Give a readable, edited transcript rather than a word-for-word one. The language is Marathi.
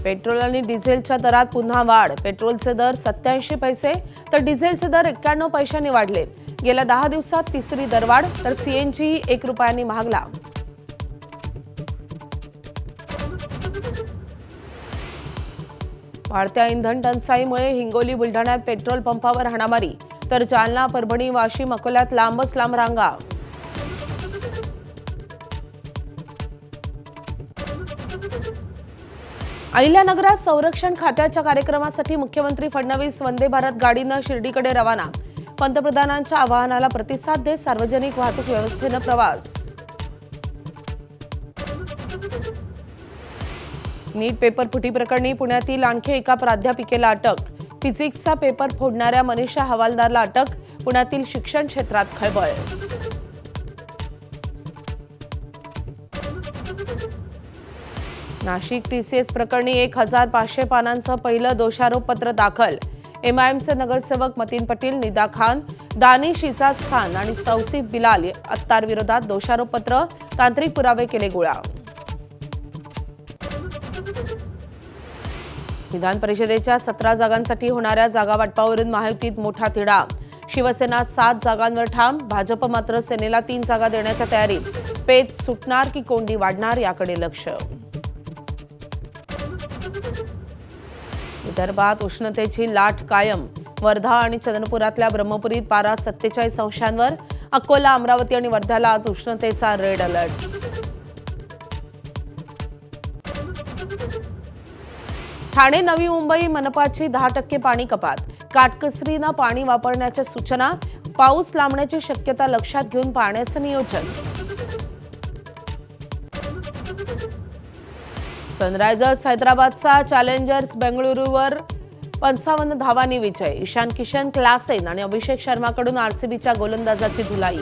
पेट्रोल आणि डिझेलच्या दरात पुन्हा वाढ। पेट्रोलचे दर 87 पैसे तर डिझेलचे दर 91 पैशांनी वाढले। गेल्या 10 दिवसात तिसरी दरवाढ, तर सीएनजी 1 रुपयांनी महागला। वाढत्या इंधन टंचाईमुळे हिंगोली बुलढाण्यात पेट्रोल पंपावर हाणामारी, तर जालना, परभणी, वाशिम, अकोल्यात लांबच लांब रांगा। अहिल्यानगरात संरक्षण खात्याच्या कार्यक्रमासाठी मुख्यमंत्री फडणवीस वंदे भारत गाडीनं शिर्डीकडे रवाना। पंतप्रधानांच्या आवाहनाला प्रतिसाद देत सार्वजनिक वाहतूक व्यवस्थेनं प्रवास। नीट पेपर फुटी प्रकरणी पुण्यातील आणखी एका प्राध्यापिकेला अटक। फिजिक्सचा पेपर फोडणाऱ्या मनीषा हवालदारला अटक। पुण्यातील शिक्षण क्षेत्रात खळबळ। नाशिक टीसीएस प्रकरणी 1500 पानांचं पहिलं दोषारोपपत्र दाखल। एमआयएमचे नगरसेवक मतीन पटेल, निदा खान, दानिश इजाज खान आणि तौसिफ बिलाल अत्तार विरोधात दोषारोपपत्र, तांत्रिक पुरावे केले गोळा। विधान परिषदेच्या 17 जागांसाठी होणाऱ्या जागावाटपावरून महायुतीत मोठा तिढा। शिवसेना 7 जागांवर ठाम, भाजप मात्र सेनेला 3 जागा देण्याच्या तयारीत। पेच सुटणार की कोंडी वाढणार याकडे लक्ष। विदर्भात उष्णतेची लाट कायम। वर्धा आणि चंद्रपुरातल्या ब्रह्मपुरीत पारा 47 अंशांवर। अकोला, अमरावती आणि वर्ध्याला आज उष्णतेचा रेड अलर्ट। ठाणे, नवी मुंबई मनपाची 10% पाणी कपात। काटकसरीनं पाणी वापरण्याच्या सूचना। पाऊस लांबण्याची शक्यता लक्षात घेऊन पाण्याचं नियोजन। सनरायझर्स हैदराबादचा चॅलेंजर्स बेंगळुरूवर 55 धावांनी विजय। ईशान किशन, क्लासेन आणि अभिषेक शर्माकडून आरसीबीच्या गोलंदाजाची धुलाई।